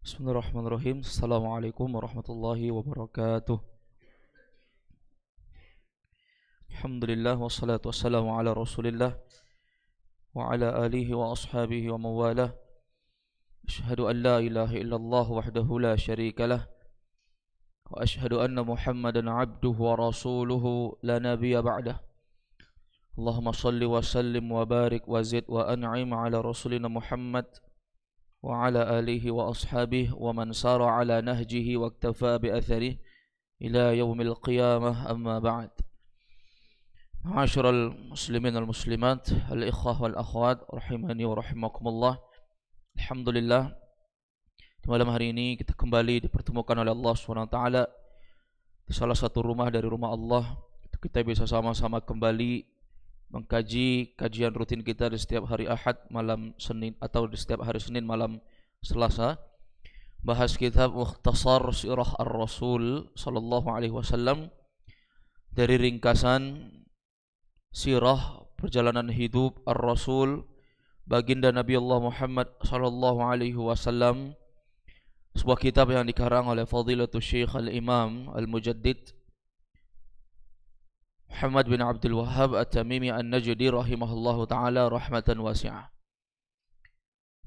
Bismillahirrahmanirrahim. Assalamualaikum warahmatullahi wabarakatuh. Alhamdulillah wassalatu wassalamu ala Rasulillah wa ala alihi wa ashabihi wa mawalah. Asyhadu an la ilaha illallah wahdahu la syarika lah wa asyhadu anna Muhammadan abduhu wa rasuluhu la nabiyya ba'dah. Allahumma salli wa sallim wa barik wa zid wa an'im ala rasulina Muhammad wa ala alihi wa ashabihi wa man sara ala nahjihi wa iktafa bi atharihi ila yaumil qiyamah, amma ba'd. Ma'asyiral muslimin wal muslimat, al ikhwah wal akhwat, rahimani wa rahimakumullah. Alhamdulillah, di malam hari ini kita kembali dipertemukan oleh Allah SWT di salah satu rumah dari rumah Allah. Kita bisa sama-sama kembali mengkaji kajian rutin kita di setiap hari Ahad malam Senin, atau di setiap hari Senin malam Selasa, bahas kitab Mukhtasar Sirah Ar-Rasul sallallahu alaihi wasallam, dari ringkasan sirah perjalanan hidup Ar-Rasul baginda Nabi Allah Muhammad sallallahu alaihi wasallam, sebuah kitab yang dikarang oleh Fadilatul Syekh Al-Imam Al-Mujaddid Muhammad bin Abdul Wahhab At-Tamimi An-Najdi rahimahullahu ta'ala rahmatan wasi'ah.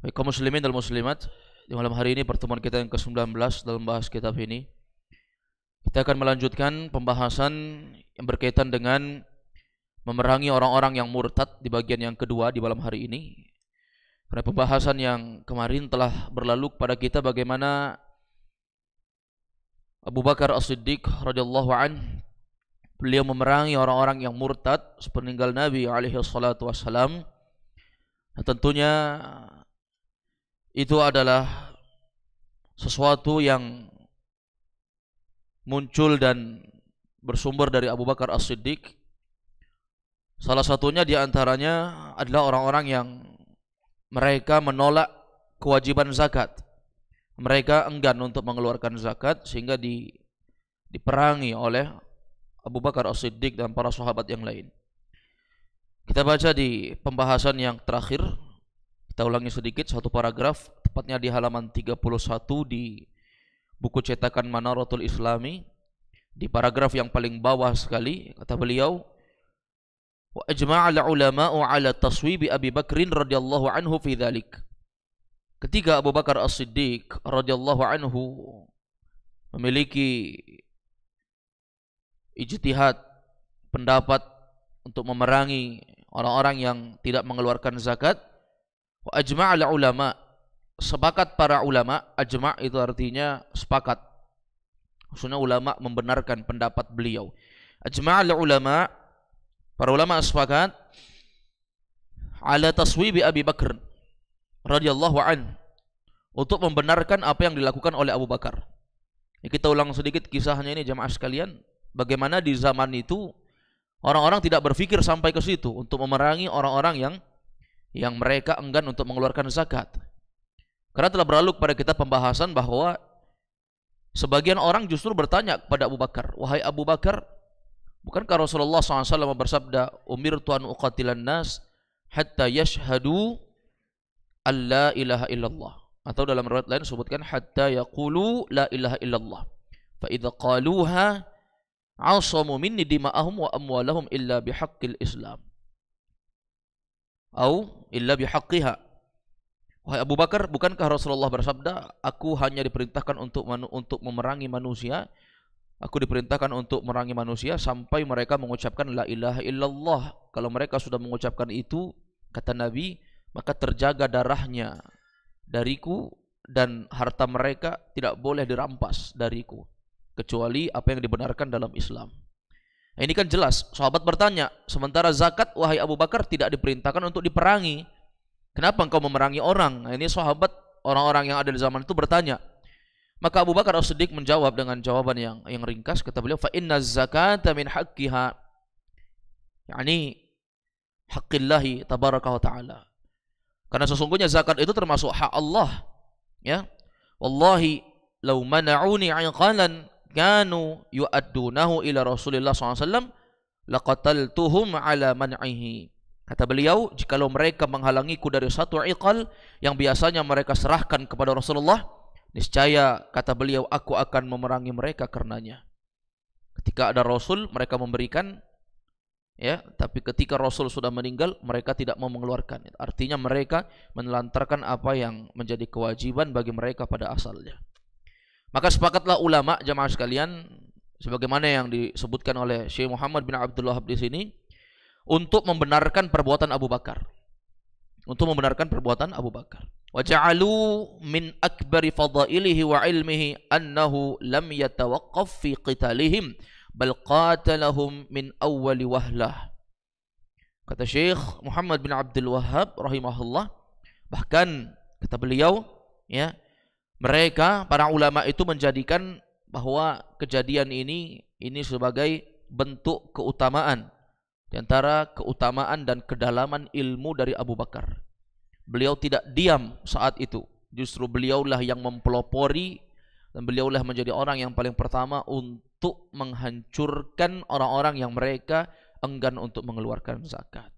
Baik kaum muslimin dan muslimat, di malam hari ini pertemuan kita yang ke-19 dalam bahas kitab ini. Kita akan melanjutkan pembahasan yang berkaitan dengan memerangi orang-orang yang murtad di bagian yang kedua di malam hari ini. Karena pembahasan yang kemarin telah berlalu kepada kita bagaimana Abu Bakar As-Siddiq radhiyallahu anhu, beliau memerangi orang-orang yang murtad sepeninggal Nabi alaihi salatu wassalam. Nah, tentunya itu adalah sesuatu yang muncul dan bersumber dari Abu Bakar As-Siddiq. Salah satunya diantaranya adalah orang-orang yang mereka menolak kewajiban zakat. Mereka enggan untuk mengeluarkan zakat sehingga diperangi oleh Abu Bakar As-Siddiq dan para sahabat yang lain. Kita baca di pembahasan yang terakhir, kita ulangi sedikit satu paragraf, tepatnya di halaman 31 di buku cetakan Manaratul Islami. Di paragraf yang paling bawah sekali, kata beliau, wa ajma'al ulama'u ala taswibi Abi Bakrin radhiyallahu anhu fi dzalik. Ketika Abu Bakar As-Siddiq radhiyallahu anhu memiliki ijtihad pendapat untuk memerangi orang-orang yang tidak mengeluarkan zakat, wa ajma'al ulama, sepakat para ulama. Ajma' itu artinya sepakat, maksudnya ulama membenarkan pendapat beliau. Ajma'al ulama, para ulama sepakat ala taswibi Abi Bakr radhiyallahu an, untuk membenarkan apa yang dilakukan oleh Abu Bakar. Kita ulang sedikit kisahnya ini jamaah sekalian. Bagaimana di zaman itu orang-orang tidak berpikir sampai ke situ untuk memerangi orang-orang yang mereka enggan untuk mengeluarkan zakat. Karena telah berlalu kepada kita pembahasan bahwa sebagian orang justru bertanya kepada Abu Bakar, wahai Abu Bakar, bukankah Rasulullah SAW bersabda, umirtu an uqatilan nas hatta yashhadu an la ilaha illallah, atau dalam riwayat lain sebutkan hatta yaqulu la ilaha illallah, fa idza qaluha asamu minni dima'ahum wa amwalahum illa bihaqqil Islam atau illa bihaqqiha. Wahai Abu Bakar, bukankah Rasulullah bersabda, aku hanya diperintahkan untuk memerangi manusia, aku diperintahkan untuk memerangi manusia sampai mereka mengucapkan la ilaha illallah. Kalau mereka sudah mengucapkan itu, kata Nabi, maka terjaga darahnya dariku dan harta mereka tidak boleh dirampas dariku, kecuali apa yang dibenarkan dalam Islam. Nah, ini kan jelas, sahabat bertanya, sementara zakat, wahai Abu Bakar, tidak diperintahkan untuk diperangi, kenapa engkau memerangi orang? Nah, ini sahabat, orang-orang yang ada di zaman itu bertanya. Maka Abu Bakar As-Siddiq menjawab dengan jawaban yang ringkas. Kata beliau, fa inna zakata min haqqiha, yakni haqqillahi tabaraka wa ta'ala, karena sesungguhnya zakat itu termasuk hak Allah, ya. Wallahi law mana'uni 'iqalan kanu yu'addunahu ila Rasulillah SAW laqataltuhum ala man'ihi. Kata beliau, jikalau mereka menghalangiku dari satu iqal yang biasanya mereka serahkan kepada Rasulullah, niscaya kata beliau aku akan memerangi mereka karenanya. Ketika ada Rasul mereka memberikan, ya, tapi ketika Rasul sudah meninggal mereka tidak mau mengeluarkan. Artinya mereka menelantarkan apa yang menjadi kewajiban bagi mereka pada asalnya. Maka sepakatlah ulama jamaah sekalian, sebagaimana yang disebutkan oleh Syekh Muhammad bin Abdul Wahhab di sini, untuk membenarkan perbuatan Abu Bakar. Untuk membenarkan perbuatan Abu Bakar. Wa ja'alu min akbari fadailihi wa ilmihi annahu lam yatawaqqaf fi qitalihim bal qatalahum min awwali wahlah. Kata Syekh Muhammad bin Abdul Wahhab rahimahullah, bahkan kata beliau, ya, mereka para ulama itu menjadikan bahwa kejadian ini sebagai bentuk keutamaan, di antara keutamaan dan kedalaman ilmu dari Abu Bakar. Beliau tidak diam saat itu. Justru beliaulah yang mempelopori dan beliaulah menjadi orang yang paling pertama untuk menghancurkan orang-orang yang mereka enggan untuk mengeluarkan zakat.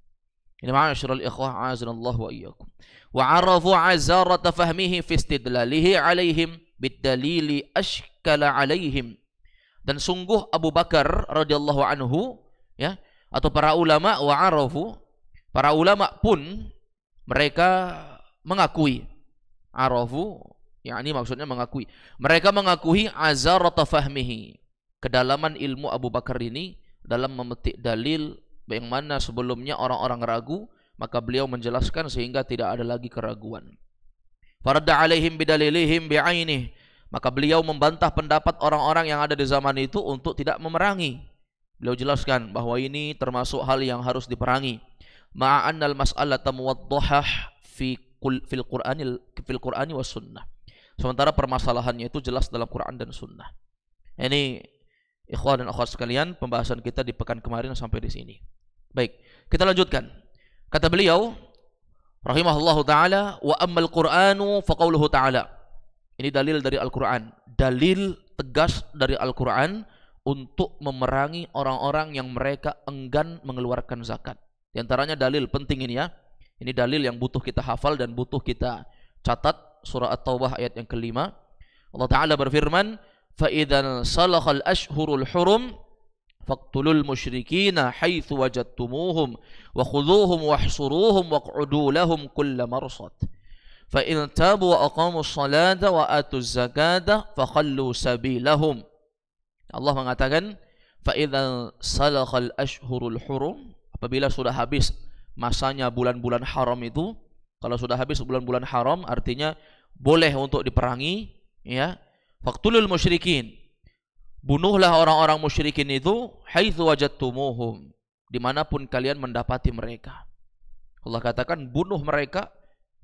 Ini ma'asyiral ikhwah azanallahu wa iyyakum. Wa 'arafu 'azarata fahmihi fi istidlalihi 'alaihim bid-dalili ashkala 'alaihim. Dan sungguh Abu Bakar radhiyallahu anhu, ya, atau para ulama wa'arafu, para ulama pun mereka mengakui, arafu yakni maksudnya mengakui, mereka mengakui azarata fahmihi, kedalaman ilmu Abu Bakar ini dalam memetik dalil yang mana sebelumnya orang-orang ragu, maka beliau menjelaskan sehingga tidak ada lagi keraguan. Faradda alaihim bidalilihim bi'ainih, maka beliau membantah pendapat orang-orang yang ada di zaman itu untuk tidak memerangi. Beliau jelaskan bahwa ini termasuk hal yang harus diperangi. Ma'annal mas'alata muwaddahah fil Qur'ani was sunnah. Sementara permasalahannya itu jelas dalam Quran dan sunnah. Ini ikhwan dan akhwat sekalian, pembahasan kita di pekan kemarin sampai di sini. Baik, kita lanjutkan. Kata beliau rahimahullahu taala, wa ammal Qur'anu faqauluhu taala. Ini dalil dari Al-Qur'an, dalil tegas dari Al-Qur'an untuk memerangi orang-orang yang mereka enggan mengeluarkan zakat. Di antaranya dalil penting ini, ya. Ini dalil yang butuh kita hafal dan butuh kita catat. Surah At-Taubah ayat yang kelima. Allah Ta'ala berfirman, فَإِذَا صَلَخَ الْأَشْهُرُ الْحُرُمْ فَاقْتُلُوا الْمُشْرِكِينَ حَيْثُ وَجَدتُّمُوهُمْ وَخُذُوهُمْ وَاحْصُرُوهُمْ وَاقْعُدُوا لَهُمْ كُلَّ مَرْصَدٍ فَإِنْ تَابُوا وَأَقَامُوا الصَّلَاةَ وَآتُوا الزَّكَاةَ فَخَلُّوا سَبِيلَهُمْ. Allah mengatakan, فَإِذَا صَلَخَ الْأَشْهُرُ الْحُرُمْ, apabila sudah habis masanya bulan-bulan haram itu. Kalau sudah habis bulan-bulan haram artinya boleh untuk diperangi, ya. Faqtulul musyrikin, bunuhlah orang-orang musyrikin itu, haitsu wajadtumuhum, dimanapun kalian mendapati mereka. Allah katakan bunuh mereka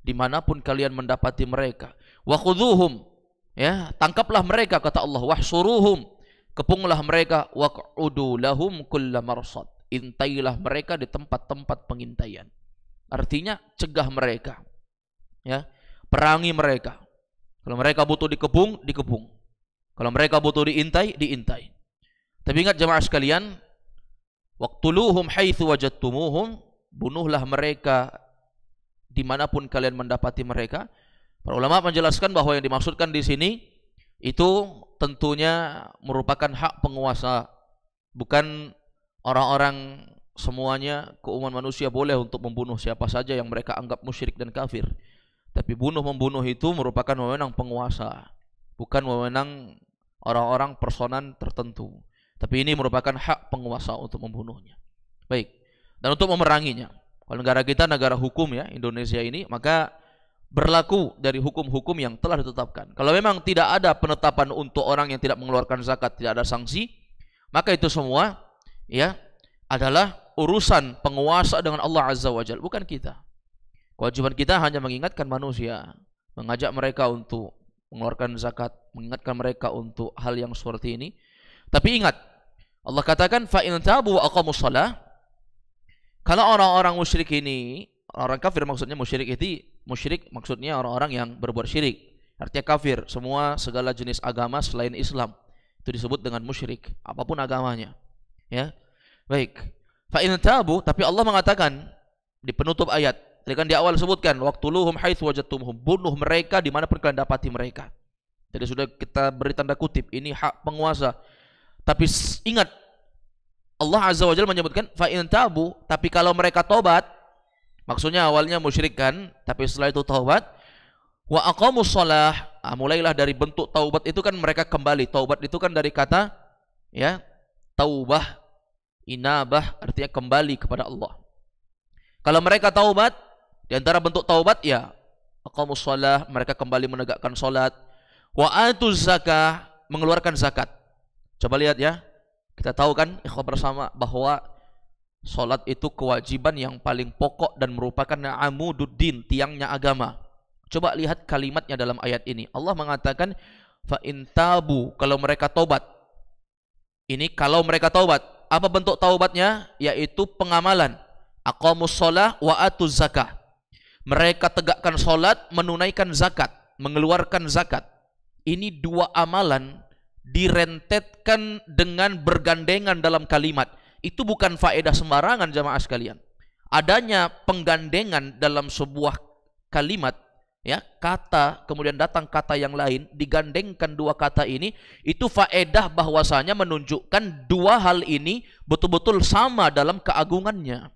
dimanapun kalian mendapati mereka. Wa khudhuhum, ya, tangkaplah mereka kata Allah. Wahsuruhum, kepunglah mereka. Waq'udu lahum kulla marsad, intailah mereka di tempat-tempat pengintaian. Artinya cegah mereka, ya, perangi mereka. Kalau mereka butuh dikepung, dikepung. Kalau mereka butuh diintai, diintai. Tapi ingat jemaah sekalian, waqtuluhum haitsu wajadtumuhum, bunuhlah mereka dimanapun kalian mendapati mereka. Para ulama menjelaskan bahwa yang dimaksudkan di sini itu tentunya merupakan hak penguasa, bukan orang-orang semuanya. Keumuman manusia boleh untuk membunuh siapa saja yang mereka anggap musyrik dan kafir. Tapi bunuh-membunuh itu merupakan wewenang penguasa, bukan wewenang orang-orang personan tertentu. Tapi ini merupakan hak penguasa untuk membunuhnya. Baik, dan untuk memeranginya. Kalau negara kita negara hukum, ya, Indonesia ini, maka berlaku dari hukum-hukum yang telah ditetapkan. Kalau memang tidak ada penetapan untuk orang yang tidak mengeluarkan zakat, tidak ada sanksi, maka itu semua, ya, adalah urusan penguasa dengan Allah Azza wa Jalla, bukan kita. Kewajiban kita hanya mengingatkan manusia, mengajak mereka untuk mengeluarkan zakat, mengingatkan mereka untuk hal yang seperti ini. Tapi ingat, Allah katakan fa in tabu wa aqamus shalah. Kalau orang-orang musyrik ini, orang kafir maksudnya, musyrik maksudnya orang-orang yang berbuat syirik. Artinya kafir, semua segala jenis agama selain Islam itu disebut dengan musyrik, apapun agamanya, ya. Baik. Fa in tabu, tapi Allah mengatakan di penutup ayat, tadi kan di awal sebutkan waqtuluhum haitsu wajadtumuhum, bunuh mereka dimanapun kalian dapati mereka. Jadi sudah kita beri tanda kutip, ini hak penguasa. Tapi ingat, Allah Azza wa Jalla menyebutkan fa in tabu, tapi kalau mereka tobat, maksudnya awalnya musyrik kan, tapi setelah itu taubat, wa aqamus shalah, mulailah dari bentuk taubat itu kan mereka kembali. Taubat itu kan dari kata ya taubah, inabah, artinya kembali kepada Allah. Kalau mereka taubat, di antara bentuk taubat ya aqamus shalah, mereka kembali menegakkan salat, wa atuz zakah, mengeluarkan zakat. Coba lihat ya, kita tahu kan ikhwah bersama bahwa salat itu kewajiban yang paling pokok dan merupakan amududdin, tiangnya agama. Coba lihat kalimatnya dalam ayat ini. Allah mengatakan fa in tabu, kalau mereka taubat. Ini kalau mereka taubat. Apa bentuk taubatnya? Yaitu pengamalan. Aqamus shalah wa atuz zakah. Mereka tegakkan salat, menunaikan zakat, mengeluarkan zakat. Ini dua amalan direntetkan dengan bergandengan dalam kalimat. Itu bukan faedah sembarangan jamaah sekalian. Adanya penggandengan dalam sebuah kalimat, ya, kata kemudian datang kata yang lain, digandengkan dua kata ini, itu faedah bahwasanya menunjukkan dua hal ini betul-betul sama dalam keagungannya.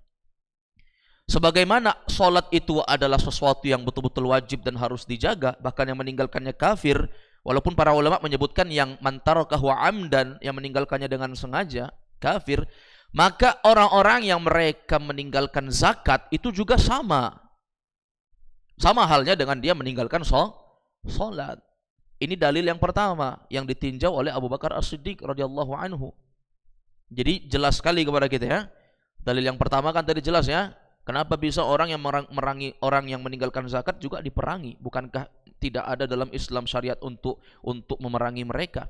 Sebagaimana salat itu adalah sesuatu yang betul-betul wajib dan harus dijaga, bahkan yang meninggalkannya kafir. Walaupun para ulama menyebutkan yang mantarakahu amdan, yang meninggalkannya dengan sengaja, kafir. Maka orang-orang yang mereka meninggalkan zakat itu juga sama. Sama halnya dengan dia meninggalkan salat. Ini dalil yang pertama yang ditinjau oleh Abu Bakar As-Siddiq radhiyallahu anhu. Jadi jelas sekali kepada kita ya. Dalil yang pertama kan tadi jelas ya. Kenapa bisa orang yang merangi orang yang meninggalkan zakat juga diperangi? Bukankah tidak ada dalam Islam syariat untuk memerangi mereka?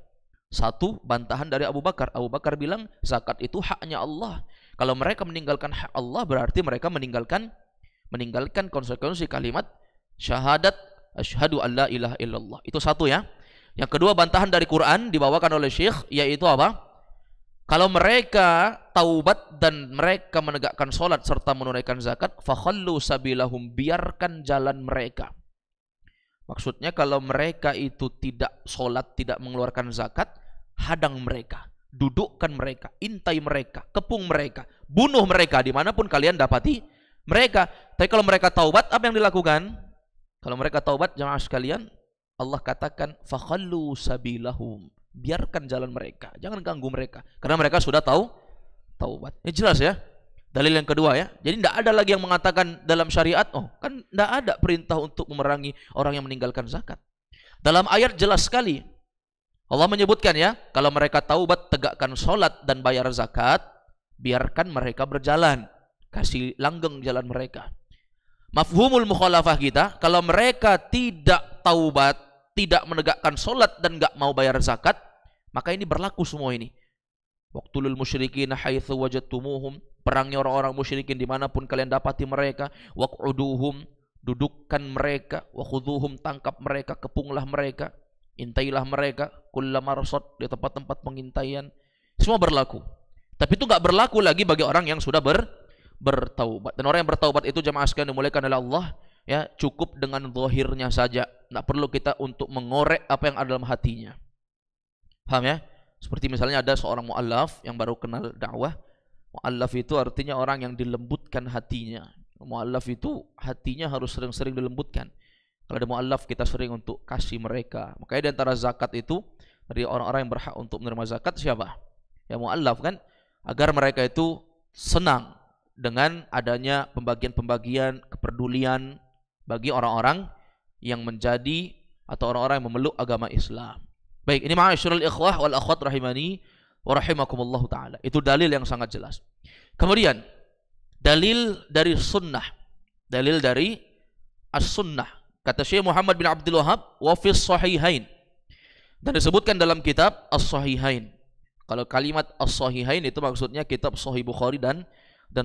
Satu bantahan dari Abu Bakar. Abu Bakar bilang zakat itu haknya Allah. Kalau mereka meninggalkan hak Allah, berarti mereka meninggalkan konsekuensi kalimat syahadat asyhadu alla ilaha illallah. Itu satu ya. Yang kedua bantahan dari Quran dibawakan oleh Syekh, yaitu apa? Kalau mereka taubat dan mereka menegakkan salat serta menunaikan zakat, fakhallu sabilahum, biarkan jalan mereka. Maksudnya kalau mereka itu tidak salat, tidak mengeluarkan zakat, hadang mereka, dudukkan mereka, intai mereka, kepung mereka, bunuh mereka dimanapun kalian dapati mereka. Tapi kalau mereka taubat, apa yang dilakukan? Kalau mereka taubat jemaah sekalian, Allah katakan fakhallu sabilahum, biarkan jalan mereka, jangan ganggu mereka, karena mereka sudah taubat. Ini jelas ya. Dalil yang kedua ya. Jadi tidak ada lagi yang mengatakan dalam syariat, oh kan tidak ada perintah untuk memerangi orang yang meninggalkan zakat. Dalam ayat jelas sekali Allah menyebutkan ya, kalau mereka taubat, tegakkan sholat dan bayar zakat, biarkan mereka berjalan, kasih langgeng jalan mereka. Mafhumul mukhalafah kita, kalau mereka tidak taubat, tidak menegakkan sholat dan nggak mau bayar zakat, maka ini berlaku semua ini. Waqtulul musyrikin haitsu wajadtumuhum, perangi orang-orang musyrikin dimanapun kalian dapati mereka. Waq'uduhum, dudukkan mereka. Wakhudhuhum, tangkap mereka, kepunglah mereka, intailah mereka. Kullama rasad, di tempat-tempat pengintaian. Semua berlaku. Tapi itu nggak berlaku lagi bagi orang yang sudah bertaubat. Dan orang yang bertaubat itu jamaah sekalian dimuliakan oleh Allah, ya, cukup dengan zahirnya saja. Nggak perlu kita untuk mengorek apa yang ada dalam hatinya. Paham ya? Seperti misalnya ada seorang mu'allaf yang baru kenal dakwah. Mu'allaf itu artinya orang yang dilembutkan hatinya. Mu'allaf itu hatinya harus sering-sering dilembutkan. Kalau ada mu'allaf, kita sering untuk kasih mereka. Makanya di antara zakat itu, dari orang-orang yang berhak untuk menerima zakat siapa? Ya mu'allaf kan. Agar mereka itu senang dengan adanya pembagian-pembagian kepedulian bagi orang-orang yang menjadi atau orang-orang yang memeluk agama Islam. Baik, ini ma'asyiral ikhwah wal akhwat rahimani wa rahimakumullah ta'ala. Itu dalil yang sangat jelas. Kemudian dalil dari sunnah. Dalil dari as-sunnah. Kata Syekh Muhammad bin Abdul Wahab, wa fis sahihain. Dan disebutkan dalam kitab as-sahihain. Kalau kalimat as-sahihain itu maksudnya kitab Sahih Bukhari dan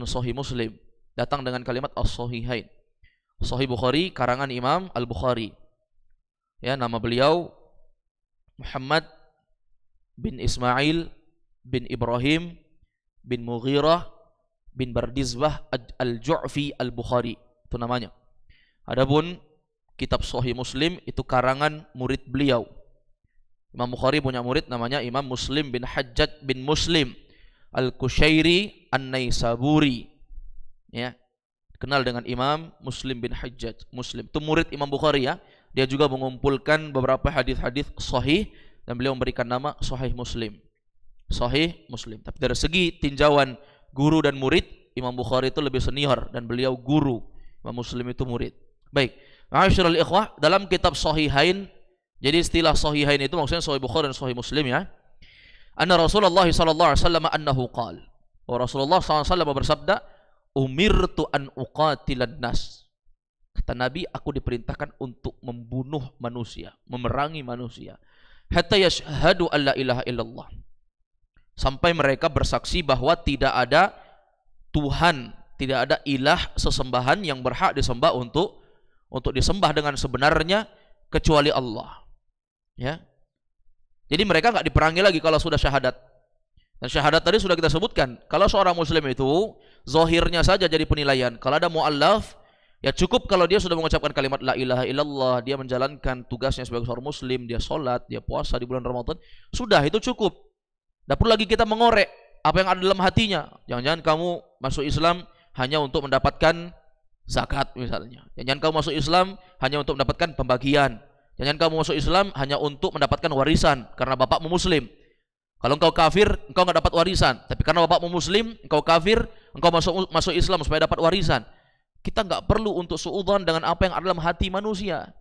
Sahih Muslim. Datang dengan kalimat as-sahihain. Sahih Bukhari karangan Imam Al-Bukhari. Ya, nama beliau Muhammad bin Ismail bin Ibrahim bin Mughirah bin Bardizbah Al-Ju'fi Al-Bukhari. Itu namanya. Adapun kitab Sahih Muslim itu karangan murid beliau, Imam Bukhari punya murid namanya Imam Muslim bin Hajjaj bin Muslim Al-Kushairi An-Naisaburi. Ya, kenal dengan Imam Muslim bin Hajjaj Muslim. Itu murid Imam Bukhari ya. Dia juga mengumpulkan beberapa hadis-hadis sahih dan beliau memberikan nama Sahih Muslim. Sahih Muslim. Tapi dari segi tinjauan guru dan murid, Imam Bukhari itu lebih senior dan beliau guru. Imam Muslim itu murid. Baik. Ma'asyiral ikhwah, dalam kitab Sahihain, jadi istilah Sahihain itu maksudnya Sahih Bukhari dan Sahih Muslim ya. Anna Rasulullah sallallahu alaihi wasallam annahu qala. Rasulullah sallallahu alaihi wasallam bersabda, "Umirtu an uqatilan nas." Kata Nabi, aku diperintahkan untuk membunuh manusia, memerangi manusia. Hatta yashhadu an la ilaha illallah. Sampai mereka bersaksi bahwa tidak ada Tuhan, tidak ada ilah sesembahan yang berhak disembah untuk disembah dengan sebenarnya kecuali Allah. Ya. Jadi mereka nggak diperangi lagi kalau sudah syahadat. Dan syahadat tadi sudah kita sebutkan. Kalau seorang muslim itu zahirnya saja jadi penilaian. Kalau ada mu'allaf, ya cukup kalau dia sudah mengucapkan kalimat la ilaha illallah, dia menjalankan tugasnya sebagai seorang muslim, dia sholat, dia puasa di bulan Ramadan, sudah itu cukup. Tidak perlu lagi kita mengorek apa yang ada dalam hatinya. Jangan-jangan kamu masuk Islam hanya untuk mendapatkan zakat misalnya. Jangan kamu masuk Islam hanya untuk mendapatkan pembagian. Jangan kamu masuk Islam hanya untuk mendapatkan warisan karena bapakmu muslim. Kalau engkau kafir, engkau nggak dapat warisan. Tapi karena bapakmu muslim, engkau kafir, engkau masuk Islam supaya dapat warisan. Kita nggak perlu untuk suudzon dengan apa yang ada dalam hati manusia.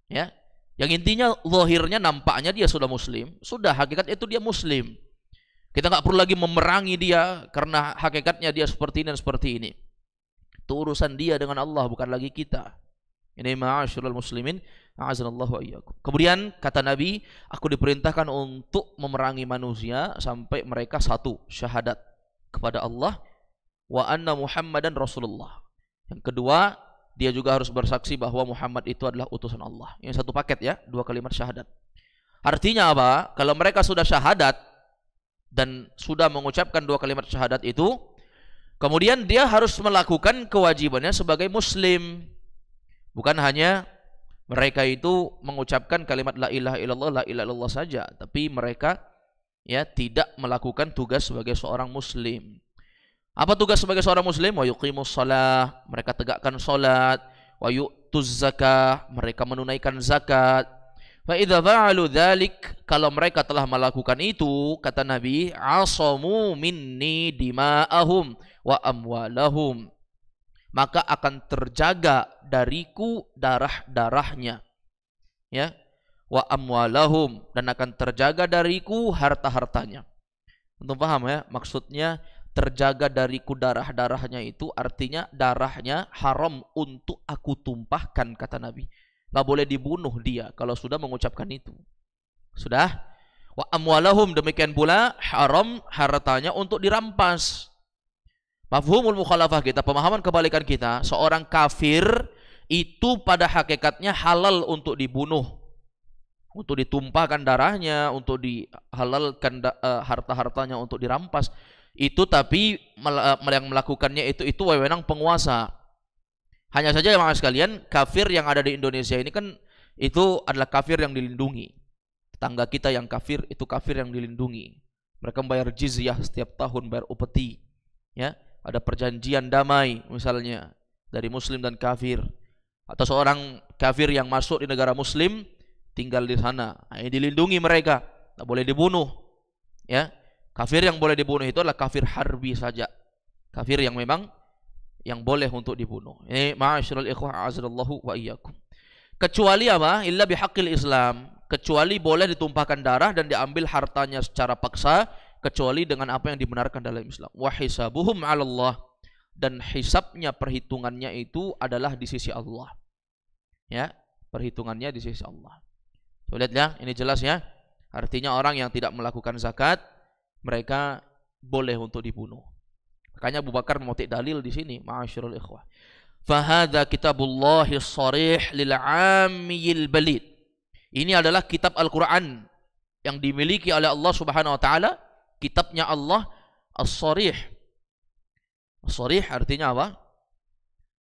Ya, yang intinya zahirnya nampaknya dia sudah muslim, sudah hakikat itu dia muslim. Kita nggak perlu lagi memerangi dia karena hakikatnya dia seperti ini dan seperti ini. Itu urusan dia dengan Allah, bukan lagi kita. Ini ma'asyiral muslimin, a'azanallahu wa iyyakum. Kemudian kata Nabi, aku diperintahkan untuk memerangi manusia sampai mereka satu, syahadat kepada Allah wa anna Muhammadan Rasulullah. Yang kedua, dia juga harus bersaksi bahwa Muhammad itu adalah utusan Allah. Ini satu paket ya, dua kalimat syahadat. Artinya apa? Kalau mereka sudah syahadat dan sudah mengucapkan dua kalimat syahadat itu, kemudian dia harus melakukan kewajibannya sebagai muslim. Bukan hanya mereka itu mengucapkan kalimat la ilaha illallah saja, tapi mereka ya tidak melakukan tugas sebagai seorang muslim. Apa tugas sebagai seorang muslim? Wa yuqimus shalah, mereka tegakkan salat, wa yu'tuz zakah, mereka menunaikan zakat. Fa idza fa'alu dzalik, kalau mereka telah melakukan itu, kata Nabi, asamu minni dima'ahum wa amwalahum, maka akan terjaga dariku darah-darahnya, ya, wa amwalahum, dan akan terjaga dariku harta-hartanya. Untuk paham ya, maksudnya terjaga dariku darah-darahnya itu artinya darahnya haram untuk aku tumpahkan, kata Nabi. Nggak boleh dibunuh dia kalau sudah mengucapkan itu. Sudah. Wa amwalahum, demikian pula haram hartanya untuk dirampas. Mafhumul mukhalafah kita, pemahaman kebalikan kita, seorang kafir itu pada hakikatnya halal untuk dibunuh, untuk ditumpahkan darahnya, untuk dihalalkan harta-hartanya untuk dirampas. Itu tapi yang melakukannya itu wewenang penguasa. Hanya saja ya sekalian, kafir yang ada di Indonesia ini kan itu adalah kafir yang dilindungi. Tetangga kita yang kafir itu kafir yang dilindungi. Mereka membayar jizyah setiap tahun, bayar upeti, ya. Ada perjanjian damai misalnya dari muslim dan kafir, atau seorang kafir yang masuk di negara muslim tinggal di sana, ini dilindungi mereka, tak boleh dibunuh, ya. Kafir yang boleh dibunuh itu adalah kafir harbi saja, kafir yang memang yang boleh untuk dibunuh. Ini ma'asyiral ikhwah a'azallahu wa iyyakum. Kecuali apa? Illa bihaqqil Islam, kecuali boleh ditumpahkan darah dan diambil hartanya secara paksa, kecuali dengan apa yang dibenarkan dalam Islam. Wa hisabuhum 'ala Allah, dan hisabnya, perhitungannya itu adalah di sisi Allah. Ya, perhitungannya di sisi Allah. Tuh, lihat ya, ini jelas ya. Artinya orang yang tidak melakukan zakat, mereka boleh untuk dibunuh. Makanya Abu Bakar memetik dalil di sini, ma'asyiral ikhwah. Fa hadza kitabullahis sharih lil 'ammiyil balid. Ini adalah kitab Al-Qur'an yang dimiliki oleh Allah Subhanahu wa taala. Kitabnya Allah as-sharih. As-sharih artinya apa?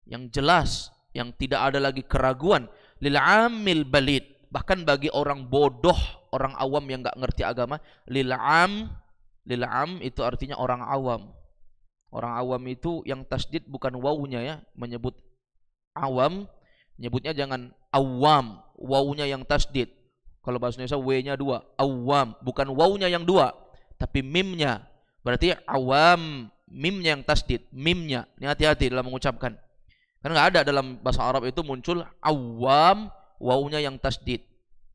Yang jelas, yang tidak ada lagi keraguan. Lil 'ammil balid, bahkan bagi orang bodoh, orang awam yang nggak ngerti agama, lil'am itu artinya orang awam. Orang awam itu yang tasdid bukan wawunya ya, menyebut awam, nyebutnya jangan awam, wawunya yang tasdid. Kalau bahasa Indonesia w-nya 2, awam, bukan wawunya yang 2, tapi mimnya. Berarti awam, mimnya yang tasdid, mimnya. Ini hati-hati dalam mengucapkan. Karena nggak ada dalam bahasa Arab itu muncul awam, wawunya yang tasdid.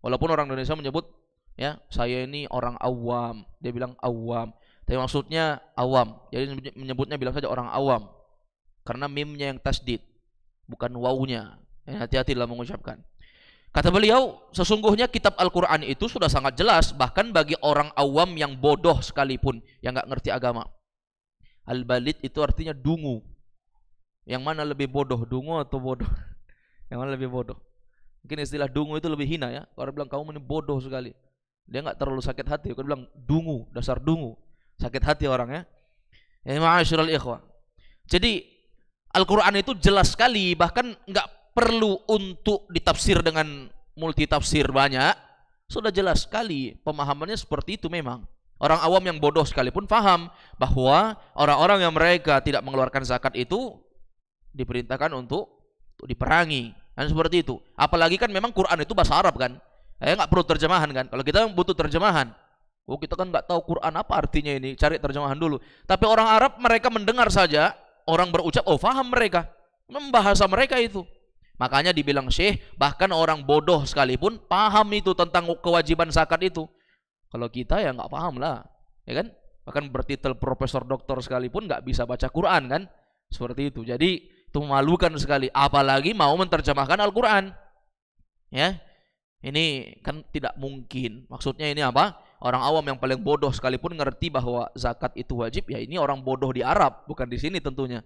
Walaupun orang Indonesia menyebut ya, saya ini orang awam, dia bilang awam, tapi maksudnya awam. Jadi menyebutnya bilang saja orang awam. Karena mimnya yang tasdid, bukan wawunya. Hati-hati dalam mengucapkan. Kata beliau, sesungguhnya kitab Al-Quran itu sudah sangat jelas, bahkan bagi orang awam yang bodoh sekalipun, yang nggak ngerti agama. Al-balid itu artinya dungu. Yang mana lebih bodoh, dungu atau bodoh? Yang mana lebih bodoh? Mungkin istilah dungu itu lebih hina ya. Orang bilang kamu ini bodoh sekali. Dia nggak terlalu sakit hati. Kalau bilang dungu, dasar dungu, sakit hati orang ya. Ya ma'asyiral ikhwah. Jadi Al-Quran itu jelas sekali, bahkan nggak perlu untuk ditafsir dengan multitafsir banyak. Sudah jelas sekali pemahamannya seperti itu memang. Orang awam yang bodoh sekalipun paham bahwa orang-orang yang mereka tidak mengeluarkan zakat itu diperintahkan untuk diperangi. Dan seperti itu. Apalagi kan memang Quran itu bahasa Arab kan. Nggak perlu terjemahan kan. Kalau kita butuh terjemahan, kita kan nggak tahu Quran apa artinya ini, cari terjemahan dulu. Tapi orang Arab mereka mendengar saja orang berucap, oh paham mereka, membahasa mereka itu. Makanya dibilang syekh, bahkan orang bodoh sekalipun paham itu tentang kewajiban zakat itu. Kalau kita ya nggak paham lah, ya kan? Bahkan bertitel profesor doktor sekalipun nggak bisa baca Quran kan? Seperti itu. Jadi itu memalukan sekali. Apalagi mau menerjemahkan Al-Quran, ya? Ini kan tidak mungkin. Maksudnya ini apa? Orang awam yang paling bodoh sekalipun ngerti bahwa zakat itu wajib. Ya ini orang bodoh di Arab, bukan di sini tentunya,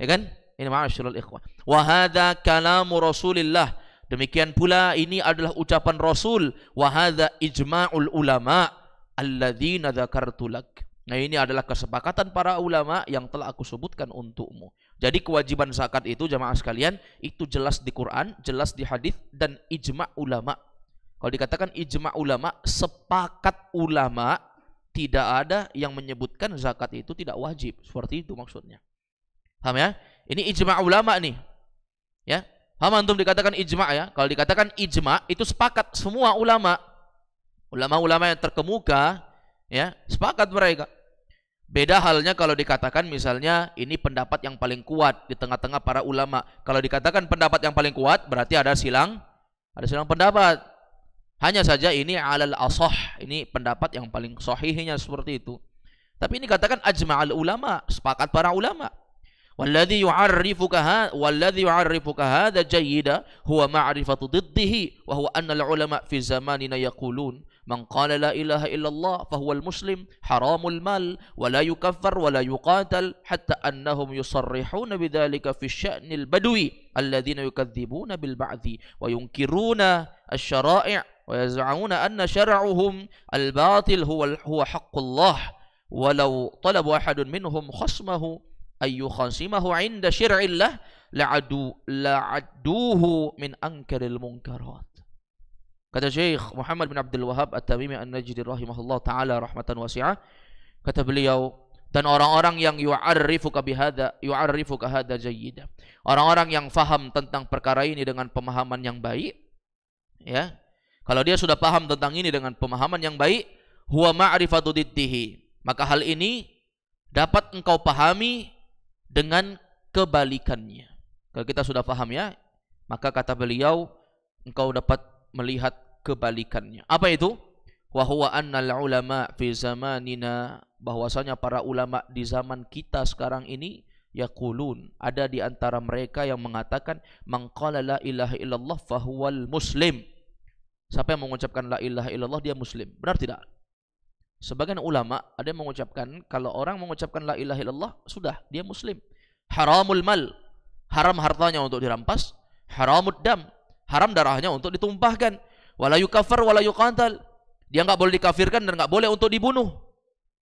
ya kan? Ini ma'asyiral ikhwah. Wa hadza kalamu Rasulillah. Demikian pula ini adalah ucapan Rasul. Wa hadza ijma'ul ulama alladzina dzakartu lak. Nah, ini adalah kesepakatan para ulama yang telah aku sebutkan untukmu. Jadi kewajiban zakat itu jamaah sekalian itu jelas di Quran, jelas di hadis dan ijma' ulama. Kalau dikatakan ijma' ulama, sepakat ulama, tidak ada yang menyebutkan zakat itu tidak wajib. Seperti itu maksudnya. Paham ya? Ini ijma' ulama nih. Ya. Paham antum dikatakan ijma' ya? Kalau dikatakan ijma' itu sepakat semua ulama. Ulama-ulama yang terkemuka ya, sepakat mereka. Beda halnya kalau dikatakan misalnya ini pendapat yang paling kuat di tengah-tengah para ulama. Kalau dikatakan pendapat yang paling kuat berarti ada silang pendapat. Hanya saja ini alal ashah, ini pendapat yang paling sahihnya seperti itu. Tapi ini katakan ajma'al ulama, sepakat para ulama. Walladhi yu'arrifuka hadha jayyida huwa ma'rifatu diddihi wa huwa anna al-ulama fi zamanina yaqulun man qala la ilaha illallah fahuwa al-muslim haramul mal wa la yukaffar wa la yuqatal hatta annahum yusarrihuna bidzalika fi sya'nil badwi alladhina yukadzibuna bil ba'thi wa yunkiruna asy-syara'i' wa yaz'umuna anna syar'uhum al-batil huwa haqqullah walau talaba ahadun minhum khasmahu ayu khasimahu inda syir'illah la'adduhu min ankaril munkarat. Kata Syekh Muhammad bin Abdul Wahhab At-Tamimi An-Najdi rahimahullah ta'ala rahmatan wasi'ah, kata beliau, dan orang-orang yang yu'arrifuka hadha jayyida, orang-orang yang faham tentang perkara ini dengan pemahaman yang baik, ya, kalau dia sudah paham tentang ini dengan pemahaman yang baik, huwa ma'rifatu diddihi, maka hal ini dapat engkau pahami dengan kebalikannya. Kalau kita sudah paham ya, maka kata beliau engkau dapat melihat kebalikannya. Apa itu? Wa huwa annal ulama fi zamanina, bahwasanya para ulama di zaman kita sekarang ini yaqulun, ada di antara mereka yang mengatakan man qala la ilaha illallah fahuwal muslim. Siapa yang mengucapkan la ilaha illallah dia muslim. Benar tidak? Sebagian ulama ada yang mengucapkan kalau orang mengucapkan la ilaha illallah sudah dia muslim. Haramul mal, haram hartanya untuk dirampas. Haramud dam, haram darahnya untuk ditumpahkan. Wala yukaffar wala yuqatal, dia enggak boleh dikafirkan dan enggak boleh untuk dibunuh.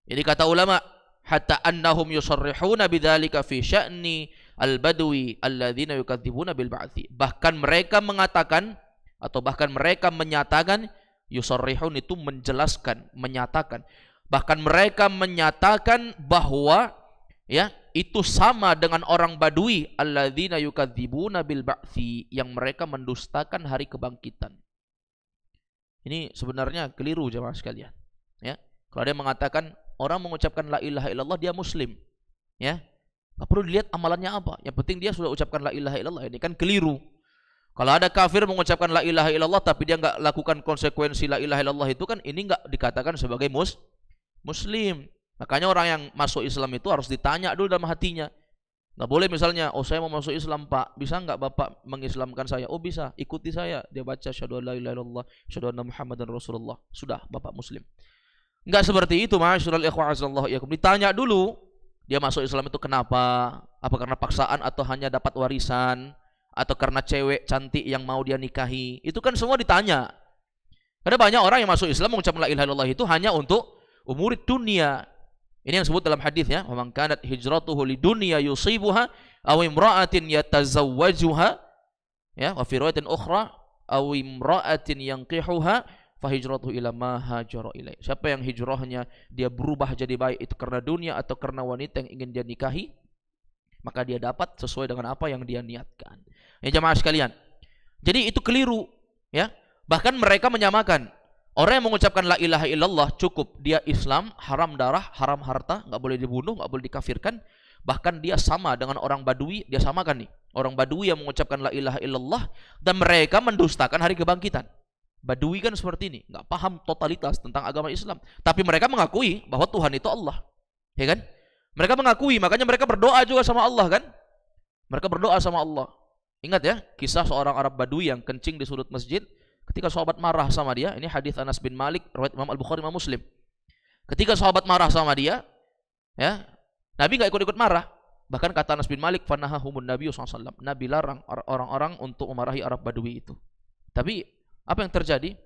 Jadi kata ulama, hatta annahum yusarrihuna bidzalika fi sya'ni al-badwi alladzina yukadzibuna bil ba'thi. Bahkan mereka mengatakan atau bahkan mereka menyatakan, yusarrihun itu menjelaskan, menyatakan. Bahkan mereka menyatakan bahwa ya itu sama dengan orang Badui, alladzina yukadzibuna bil ba'tsi, yang mereka mendustakan hari kebangkitan. Ini sebenarnya keliru jemaah sekalian. Ya, kalau dia mengatakan orang mengucapkan la ilaha illallah dia muslim, ya nggak perlu dilihat amalannya apa. Yang penting dia sudah ucapkan la ilaha illallah. Ini kan keliru. Kalau ada kafir mengucapkan la ilaha illallah tapi dia nggak lakukan konsekuensi la ilaha illallah itu, kan ini nggak dikatakan sebagai muslim. Makanya orang yang masuk Islam itu harus ditanya dulu dalam hatinya. Nggak boleh misalnya, oh saya mau masuk Islam Pak, bisa nggak Bapak mengislamkan saya? Oh bisa, ikuti saya. Dia baca syahadu la ilaha illallah, syahadu anna Muhammadan Rasulullah. Sudah, Bapak muslim. Nggak seperti itu, ma'asyiral ikhwah azallahu iyyakum. Ditanya dulu, dia masuk Islam itu kenapa? Apa karena paksaan atau hanya dapat warisan? Atau karena cewek cantik yang mau dia nikahi? Itu kan semua ditanya. Karena banyak orang yang masuk Islam mengucapkan la ilaha illallah itu hanya untuk umur dunia. Ini yang disebut dalam hadis ya, "Man kanat hijratuhu lidunya yusibuha aw imra'atin yatazawwajuha." Ya, wa fi riwayatin ukhra, "aw imra'atin yanqihuha fa hijratuhu ila ma hajara ilai." Siapa yang hijrahnya dia berubah jadi baik itu karena dunia atau karena wanita yang ingin dia nikahi, maka dia dapat sesuai dengan apa yang dia niatkan. Ya jemaah sekalian. Jadi itu keliru, ya. Bahkan mereka menyamakan orang yang mengucapkan la ilaha illallah cukup dia Islam, haram darah, haram harta, nggak boleh dibunuh, nggak boleh dikafirkan. Bahkan dia sama dengan orang Badui, dia samakan nih. Orang Badui yang mengucapkan la ilaha illallah dan mereka mendustakan hari kebangkitan. Badui kan seperti ini, nggak paham totalitas tentang agama Islam. Tapi mereka mengakui bahwa Tuhan itu Allah, ya kan? Mereka mengakui, makanya mereka berdoa juga sama Allah kan? Mereka berdoa sama Allah. Ingat ya, kisah seorang Arab Badui yang kencing di sudut masjid. Ketika sahabat marah sama dia, ini hadis Anas bin Malik, riwayat Imam Al-Bukhari, Imam Muslim. Ketika sahabat marah sama dia, ya, Nabi nggak ikut-ikut marah. Bahkan kata Anas bin Malik, "Fanahahumun Nabi SAW." Nabi larang orang-orang untuk memarahi Arab Badui itu. Tapi apa yang terjadi?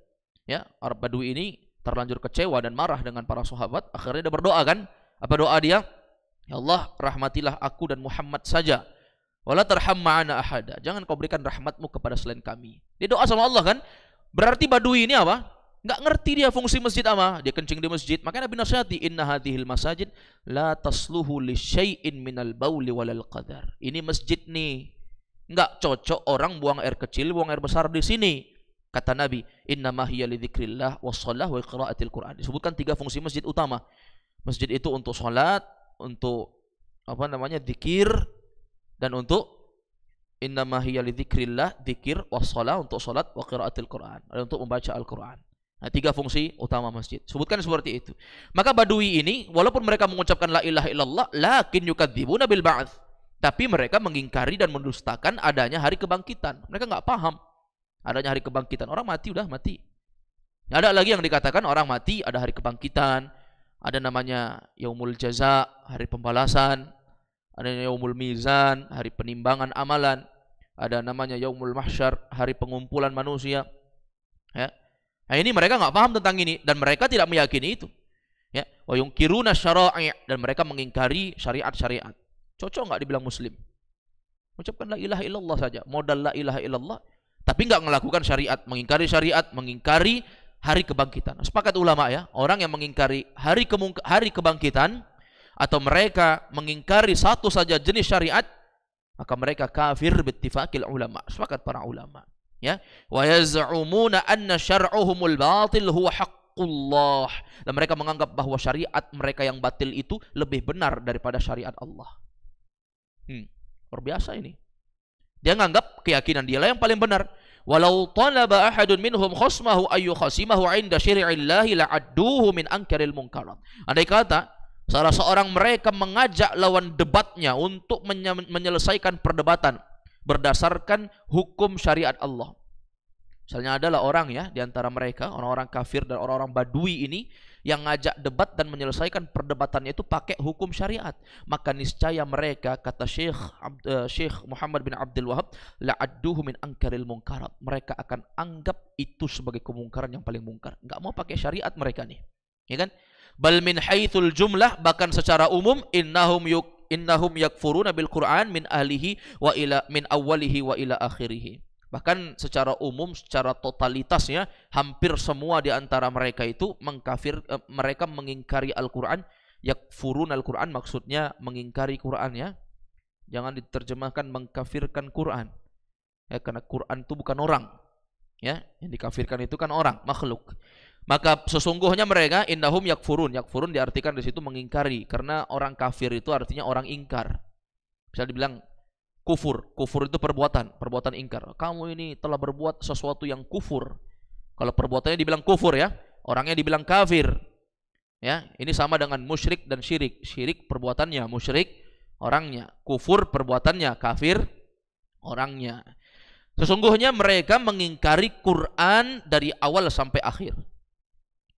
Ya, Arab Badui ini terlanjur kecewa dan marah dengan para sahabat. Akhirnya dia berdoa kan? Apa doa dia? Ya Allah, rahmatilah aku dan Muhammad saja. Wala tarham ma'ana ahada. Jangan kau berikan rahmatmu kepada selain kami. Dia doa sama Allah kan? Berarti Badui ini apa? Nggak ngerti dia fungsi masjid apa. Dia kencing di masjid. Makanya Nabi nasihati, "Inna hadhil masajid la tasluhu li syai'in minal bauli walal qadar." Ini masjid nih, nggak cocok orang buang air kecil, buang air besar di sini. Kata Nabi, "Innama hiya li dzikrillah wassalah wa qiraatil Qur'an." Disebutkan 3 fungsi masjid utama. Masjid itu untuk salat, untuk apa namanya? Zikir, dan untuk innama hiya li dzikrillah, dzikir, wassalah untuk salat, wa qiraatil Qur'an, untuk membaca Al-Qur'an. Nah, 3 fungsi utama masjid. Sebutkan seperti itu. Maka Badui ini walaupun mereka mengucapkan la ilaha illallah, lakin yukadzibuna bil ba'ts. Tapi mereka mengingkari dan mendustakan adanya hari kebangkitan. Mereka enggak paham adanya hari kebangkitan. Orang mati udah mati. Nggak ada lagi yang dikatakan orang mati ada hari kebangkitan. Ada namanya yaumul jaza, hari pembalasan. Ada yaumul mizan, hari penimbangan amalan. Ada namanya yaumul mahsyar, hari pengumpulan manusia. Ya. Nah, ini mereka nggak paham tentang ini dan mereka tidak meyakini itu. Ya, wa yunkiruna syara'i', dan mereka mengingkari syariat-syariat. Cocok nggak dibilang muslim? Ucapkan la ilaha illallah saja, modal la ilaha illallah, tapi nggak melakukan syariat, mengingkari hari kebangkitan. Sepakat ulama ya, orang yang mengingkari hari kebangkitan atau mereka mengingkari satu saja jenis syariat, maka mereka kafir bittifaqil ulama. Sepakat para ulama, ya. Wa yaz'umuna anna syar'uhumul batil huwa haqqullah. Dan mereka menganggap bahwa syariat mereka yang batil itu lebih benar daripada syariat Allah. Luar biasa ini. Dia menganggap keyakinan dia lah yang paling benar. Walau talaba ahadun minhum khusmahu ayu khasimahu 'inda syari'illahi la'adduhu min ankaril munkarat. Andai kata salah seorang mereka mengajak lawan debatnya untuk menyelesaikan perdebatan berdasarkan hukum syariat Allah. Misalnya adalah orang ya di antara mereka, orang-orang kafir dan orang-orang Badui ini yang ngajak debat dan menyelesaikan perdebatannya itu pakai hukum syariat. Maka niscaya mereka, kata Syekh Muhammad bin Abdul Wahab, la'adduhu min ankaril munkarat. Mereka akan anggap itu sebagai kemungkaran yang paling mungkar. Enggak mau pakai syariat mereka nih. Ya kan? Bal min haitsul jumlah, bahkan secara umum, innahum yakfuruna bil Qur'an min ahlihi wa ila min awwalihi wa ila akhirih. Bahkan secara umum, secara totalitasnya, hampir semua di antara mereka itu mereka mengingkari Al-Quran. Yakfurun Al-Quran maksudnya mengingkari Quran ya. Jangan diterjemahkan mengkafirkan Quran. Ya, karena Quran itu bukan orang. Ya, yang dikafirkan itu kan orang, makhluk. Maka sesungguhnya mereka innahum yakfurun. Yakfurun diartikan di situ mengingkari, karena orang kafir itu artinya orang ingkar. Bisa dibilang kufur. Kufur itu perbuatan ingkar. Kamu ini telah berbuat sesuatu yang kufur. Kalau perbuatannya dibilang kufur ya, orangnya dibilang kafir. Ya, ini sama dengan musyrik dan syirik. Syirik perbuatannya, musyrik orangnya. Kufur perbuatannya, kafir orangnya. Sesungguhnya mereka mengingkari Quran dari awal sampai akhir.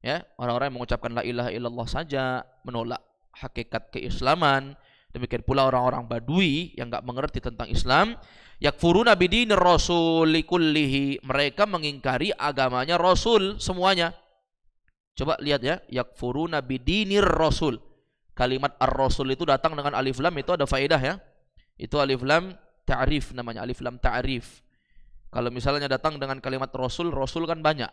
Ya, orang-orang yang mengucapkan la ilaha illallah saja menolak hakikat keislaman. Demikian pula orang-orang Badui yang enggak mengerti tentang Islam, yakfuruna bidinir rasuli kullihi, mereka mengingkari agamanya Rasul semuanya. Coba lihat ya, yakfuruna bidinir rasul. Kalimat ar-rasul itu datang dengan alif lam, itu ada faedah ya. Itu alif lam ta'rif namanya, alif lam ta'rif. Kalau misalnya datang dengan kalimat rasul, rasul kan banyak.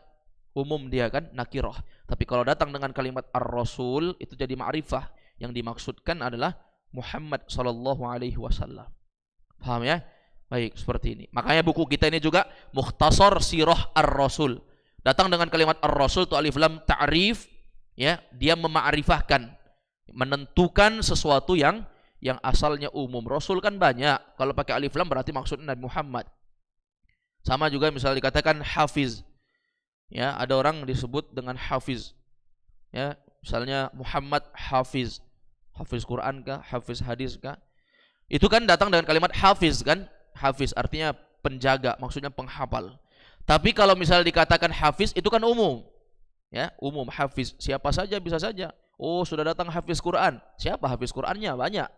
Umum dia kan nakirah. Tapi kalau datang dengan kalimat ar-rasul itu jadi ma'rifah. Yang dimaksudkan adalah Muhammad sallallahu alaihi wasallam. Paham ya? Baik, seperti ini. Makanya buku kita ini juga Mukhtasar Sirah Ar-Rasul. Datang dengan kalimat Ar-Rasul itu alif lam ta'rif, ya, dia mema'rifahkan, menentukan sesuatu yang asalnya umum. Rasul kan banyak. Kalau pakai alif lam berarti maksudnya Nabi Muhammad. Sama juga misalnya dikatakan hafiz. Ya, ada orang disebut dengan hafiz. Ya, misalnya Muhammad hafiz. Hafiz Quran kah? Hafiz hadis kah? Itu kan datang dengan kalimat hafiz kan? Hafiz artinya penjaga, maksudnya penghafal. Tapi kalau misalnya dikatakan hafiz itu kan umum. Ya, umum hafiz. Siapa saja bisa saja. Oh, sudah datang hafiz Quran. Siapa hafiz Qurannya? Banyak.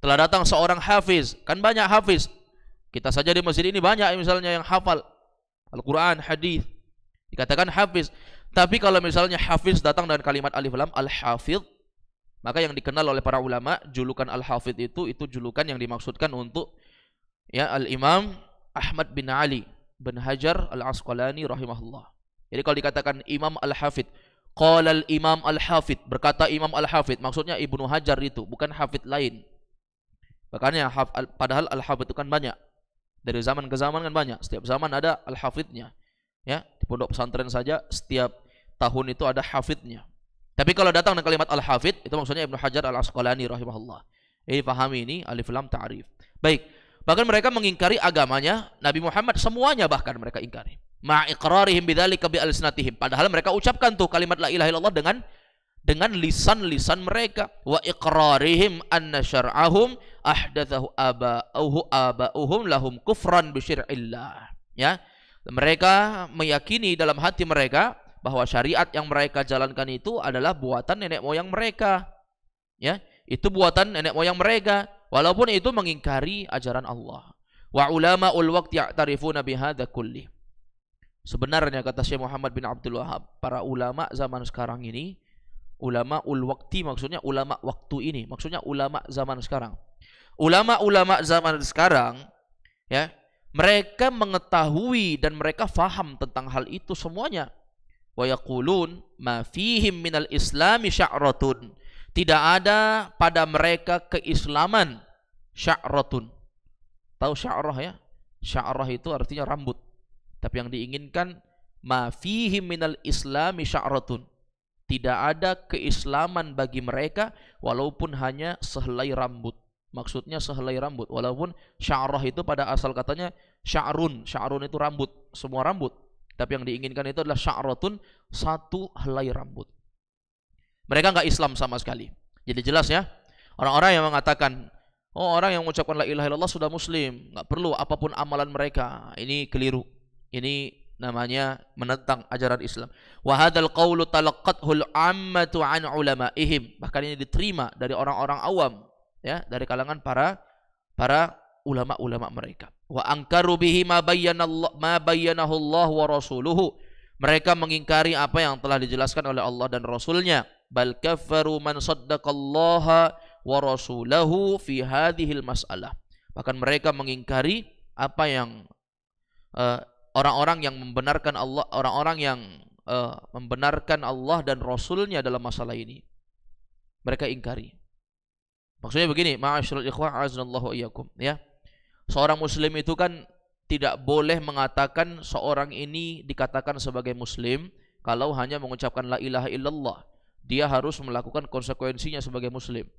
Telah datang seorang hafiz. Kan banyak hafiz. Kita saja di masjid ini banyak misalnya yang hafal Al-Quran, hadis. Dikatakan hafiz. Tapi kalau misalnya hafiz datang dengan kalimat alif lam, al-hafidh, maka yang dikenal oleh para ulama, julukan al-hafidh itu julukan yang dimaksudkan untuk ya al-Imam Ahmad bin Ali bin Hajar al-Asqalani rahimahullah. Jadi kalau dikatakan Imam al-Hafidh, qala al-Imam al-Hafidh, berkata Imam al-Hafidh, maksudnya Ibnu Hajar itu, bukan hafidh lain. Makanya padahal al-Hafidh itu kan banyak. Dari zaman ke zaman kan banyak. Setiap zaman ada al-hafidhnya. Ya, di pondok pesantren saja setiap tahun itu ada hafidhnya. Tapi kalau datang dengan kalimat al-hafidh, itu maksudnya Ibnu Hajar al-Asqalani rahimahullah. Ini pahami ini alif lam ta'rif. Baik, bahkan mereka mengingkari agamanya Nabi Muhammad, semuanya bahkan mereka ingkari. Ma'iqrarihim bidzalika bi alsinatihim. Padahal mereka ucapkan tuh kalimat la ilaha illallah dengan lisan-lisan mereka. Wa iqrarihim anna syar'ahum ahdatsahu aba'uhum lahum kufran bi syar'illah. Ya. Mereka meyakini dalam hati mereka bahwa syariat yang mereka jalankan itu adalah buatan nenek moyang mereka. Ya, itu buatan nenek moyang mereka, walaupun itu mengingkari ajaran Allah. Wa ulamaul waqti ya'tarifuna bihadza kulli. Sebenarnya kata Syekh Muhammad bin Abdul Wahhab, para ulama zaman sekarang ini, ulamaul waqti maksudnya ulama waktu ini, maksudnya ulama zaman sekarang. Ulama-ulama zaman sekarang ya, mereka mengetahui dan mereka faham tentang hal itu semuanya. Wa yaqulun ma fihim minal islami sya'ratun. Tidak ada pada mereka keislaman sya'ratun. Tahu sya'rah ya? Sya'rah itu artinya rambut. Tapi yang diinginkan ma fihim minal islami sya'ratun. Tidak ada keislaman bagi mereka walaupun hanya sehelai rambut. Maksudnya sehelai rambut. Walaupun sya'rah itu pada asal katanya sya'run. Sya'run itu rambut, semua rambut. Tapi yang diinginkan itu adalah sya'ratun, satu helai rambut. Mereka enggak Islam sama sekali. Jadi jelas ya, orang-orang yang mengatakan, oh orang yang mengucapkan la ilaha illallah sudah muslim, enggak perlu apapun amalan mereka. Ini keliru. Ini namanya menentang ajaran Islam. Wa hadzal qaulu talaqqathul 'ammatu 'an ulama'ihim. Bahkan ini diterima dari orang-orang awam, ya, dari kalangan para ulama-ulama mereka. Wa angkaru bihi ma bayyanahu Allah wa rasuluhu. Mereka mengingkari apa yang telah dijelaskan oleh Allah dan Rasulnya. Bal kaffaru man saddaqallaha wa rasulahu fi hadhil mas'alah. Bahkan mereka mengingkari apa yang eh, orang-orang yang membenarkan Allah, orang-orang yang membenarkan Allah dan Rasulnya dalam masalah ini, mereka ingkari. Maksudnya begini, ma'asyiral ikhwah azanallahu iyyakum, ya. Seorang muslim itu kan tidak boleh mengatakan seorang ini dikatakan sebagai muslim kalau hanya mengucapkan la ilaha illallah. Dia harus melakukan konsekuensinya sebagai muslim.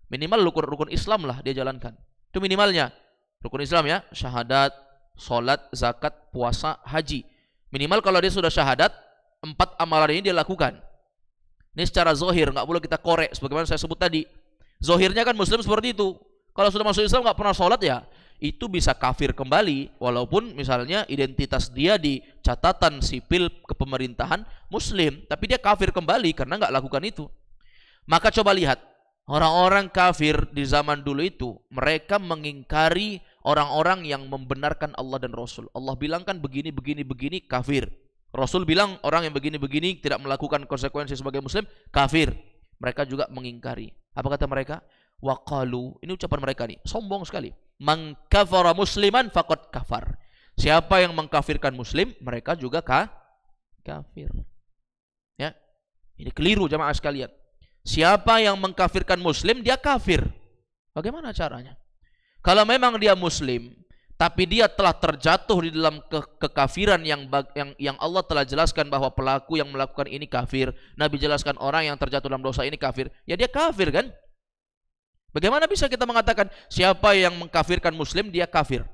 Minimal rukun-rukun Islam lah dia jalankan. Itu minimalnya. Rukun Islam ya, syahadat, salat, zakat, puasa, haji. Minimal kalau dia sudah syahadat, 4 amalan ini dia lakukan. Ini secara zahir, nggak boleh kita korek sebagaimana saya sebut tadi. Zahirnya kan muslim seperti itu. Kalau sudah masuk Islam nggak pernah sholat ya, itu bisa kafir kembali. Walaupun misalnya identitas dia di catatan sipil kepemerintahan muslim, tapi dia kafir kembali karena nggak lakukan itu. Maka coba lihat, orang-orang kafir di zaman dulu itu, mereka mengingkari orang-orang yang membenarkan Allah dan Rasul. Allah bilang kan begini, begini, begini, kafir. Rasul bilang orang yang begini-begini tidak melakukan konsekuensi sebagai muslim, kafir. Mereka juga mengingkari. Apa kata mereka? Waqalu, ini ucapan mereka nih, sombong sekali. Man kafara musliman faqad kafar. Siapa yang mengkafirkan muslim, mereka juga kafir. Ya. Ini keliru jamaah sekalian. Siapa yang mengkafirkan muslim, dia kafir. Bagaimana caranya? Kalau memang dia muslim, tapi dia telah terjatuh di dalam kekafiran yang Allah telah jelaskan bahwa pelaku yang melakukan ini kafir. Nabi jelaskan orang yang terjatuh dalam dosa ini kafir. Ya dia kafir kan? Bagaimana bisa kita mengatakan siapa yang mengkafirkan muslim dia kafir?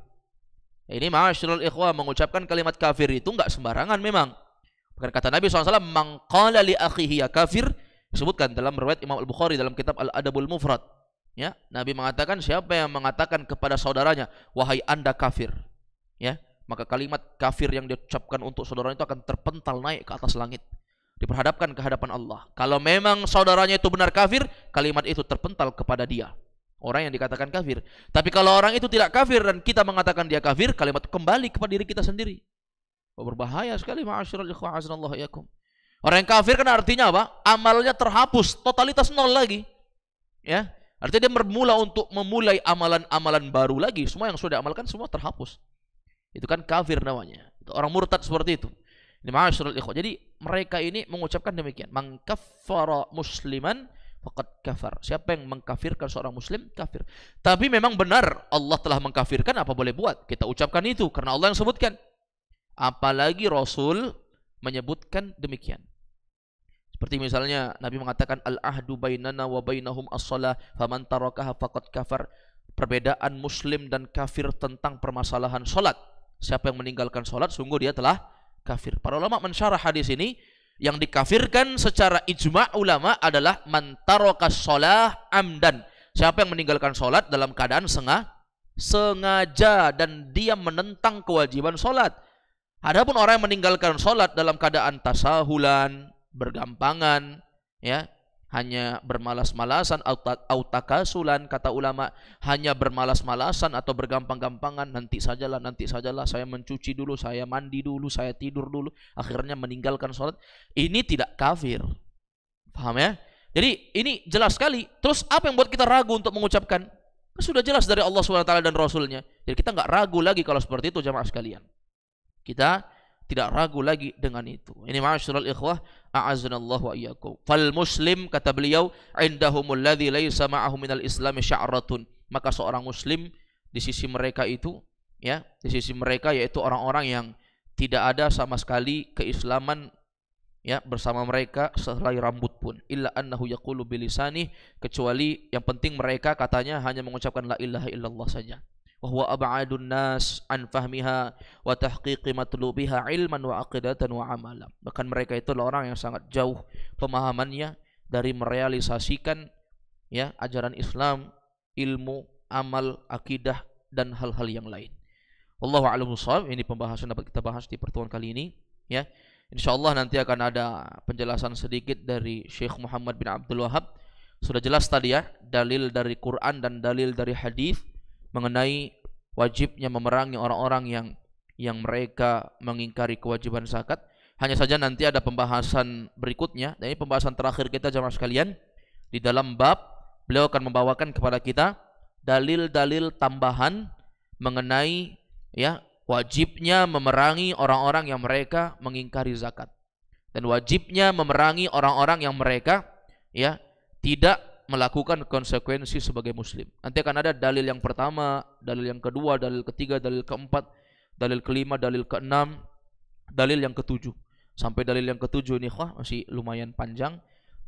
Ini ma'asyiral ikhwah, mengucapkan kalimat kafir itu enggak sembarangan memang. Bukan kata Nabi SAW, man qala li akhihi ya kafir, disebutkan dalam riwayat Imam Al-Bukhari dalam kitab Al-Adabul Mufrad. Ya, Nabi mengatakan siapa yang mengatakan kepada saudaranya, wahai Anda kafir, ya, maka kalimat kafir yang diucapkan untuk saudaranya itu akan terpental naik ke atas langit, diperhadapkan ke hadapan Allah. Kalau memang saudaranya itu benar kafir, kalimat itu terpental kepada dia, orang yang dikatakan kafir. Tapi kalau orang itu tidak kafir dan kita mengatakan dia kafir, kalimat itu kembali kepada diri kita sendiri. Oh, berbahaya sekali ma'asyiral ikhwah azanallahu iyyakum. Orang yang kafir kan artinya apa? Amalnya terhapus, totalitas nol lagi. Ya. Artinya dia bermula untuk memulai amalan-amalan baru lagi. Semua yang sudah diamalkan semua terhapus. Itu kan kafir namanya. Itu orang murtad seperti itu. Ini ma'asyiral ikhwah. Jadi mereka ini mengucapkan demikian. Man kaffara musliman faqad kafar. Siapa yang mengkafirkan seorang muslim, kafir. Tapi memang benar Allah telah mengkafirkan, apa boleh buat? Kita ucapkan itu karena Allah yang sebutkan. Apalagi Rasul menyebutkan demikian. Seperti misalnya Nabi mengatakan al-ahdu bainana wa bainahum as-shalah faman tarakaha faqad kafar. Perbedaan muslim dan kafir tentang permasalahan salat. Siapa yang meninggalkan salat sungguh dia telah kafir. Para ulama mensyarah hadis ini, yang dikafirkan secara ijma' ulama adalah man tarakas shalah amdan. Siapa yang meninggalkan salat dalam keadaan sengaja dan dia menentang kewajiban salat. Adapun orang yang meninggalkan salat dalam keadaan tasahulan, bergampangan, ya, hanya bermalas-malasan atau takasulan, kata ulama, hanya bermalas-malasan atau bergampang-gampangan, nanti sajalah, saya mencuci dulu, saya mandi dulu, saya tidur dulu, akhirnya meninggalkan sholat. Ini tidak kafir. Paham ya? Jadi ini jelas sekali. Terus apa yang buat kita ragu untuk mengucapkan? Sudah jelas dari Allah SWT dan Rasulnya. Jadi kita nggak ragu lagi kalau seperti itu jamaah sekalian. Kita tidak ragu lagi dengan itu. Ini ma'asyiral ikhwah, a'azzanallahu wa iyyakum. Fal muslim, kata beliau, indahumul ladzi laisa ma'ahu minal islami sya'ratun. Maka seorang muslim di sisi mereka itu, ya, di sisi mereka yaitu orang-orang yang tidak ada sama sekali keislaman, ya, bersama mereka sehelai rambut pun. Illa annahu yaqulu bilisani, kecuali yang penting mereka katanya hanya mengucapkan la ilaha illallah saja. Wa ab'adun nas an fahmiha wa tahqiqi matlubiha ilman wa aqidatan wa amala. Bahkan mereka itu orang yang sangat jauh pemahamannya dari merealisasikan, ya, ajaran Islam, ilmu, amal, akidah dan hal-hal yang lain. Wallahu a'lam bishawab. Ini pembahasan dapat kita bahas di pertemuan kali ini, ya. Insyaallah nanti akan ada penjelasan sedikit dari Syekh Muhammad bin Abdul Wahab. Sudah jelas tadi ya, dalil dari Quran dan dalil dari hadis mengenai wajibnya memerangi orang-orang yang mereka mengingkari kewajiban zakat. Hanya saja nanti ada pembahasan berikutnya, dan ini pembahasan terakhir kita jamaah sekalian. Di dalam bab beliau akan membawakan kepada kita dalil-dalil tambahan mengenai, ya, wajibnya memerangi orang-orang yang mereka mengingkari zakat, dan wajibnya memerangi orang-orang yang mereka ya tidak melakukan konsekuensi sebagai muslim. Nanti akan ada dalil yang pertama, dalil yang kedua, dalil ketiga, dalil keempat, dalil kelima, dalil keenam, dalil yang ketujuh. Sampai dalil yang ketujuh ini masih lumayan panjang.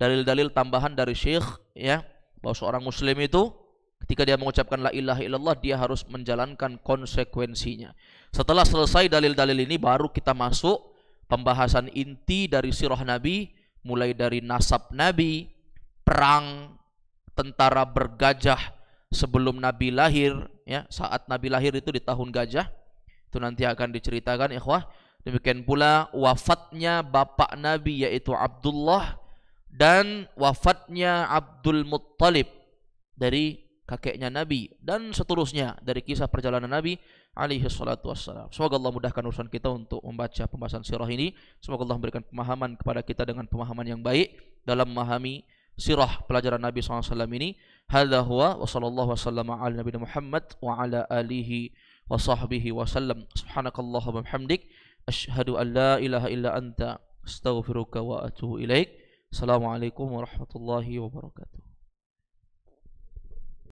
Dalil-dalil tambahan dari Syekh ya, bahwa seorang muslim itu ketika dia mengucapkan la ilaha illallah dia harus menjalankan konsekuensinya. Setelah selesai dalil-dalil ini baru kita masuk pembahasan inti dari sirah Nabi, mulai dari nasab Nabi, perang tentara bergajah sebelum Nabi lahir ya, saat Nabi lahir itu di tahun gajah, itu nanti akan diceritakan ikhwah. Demikian pula wafatnya bapak Nabi yaitu Abdullah, dan wafatnya Abdul Muttalib dari kakeknya Nabi, dan seterusnya dari kisah perjalanan Nabi alaihi salatu wassalam. Semoga Allah mudahkan urusan kita untuk membaca pembahasan sirah ini. Semoga Allah memberikan pemahaman kepada kita dengan pemahaman yang baik dalam memahami sirah pelajaran Nabi SAW ini. Hadza huwa wa sallallahu wasallama ala nabiyina Muhammad wa ala alihi wa sahbihi wa sallam. Subhanakallahumma bihamdik asyhadu an la ilaha illa anta astaghfiruka wa atubu ilaik. Assalamualaikum warahmatullahi wabarakatuh.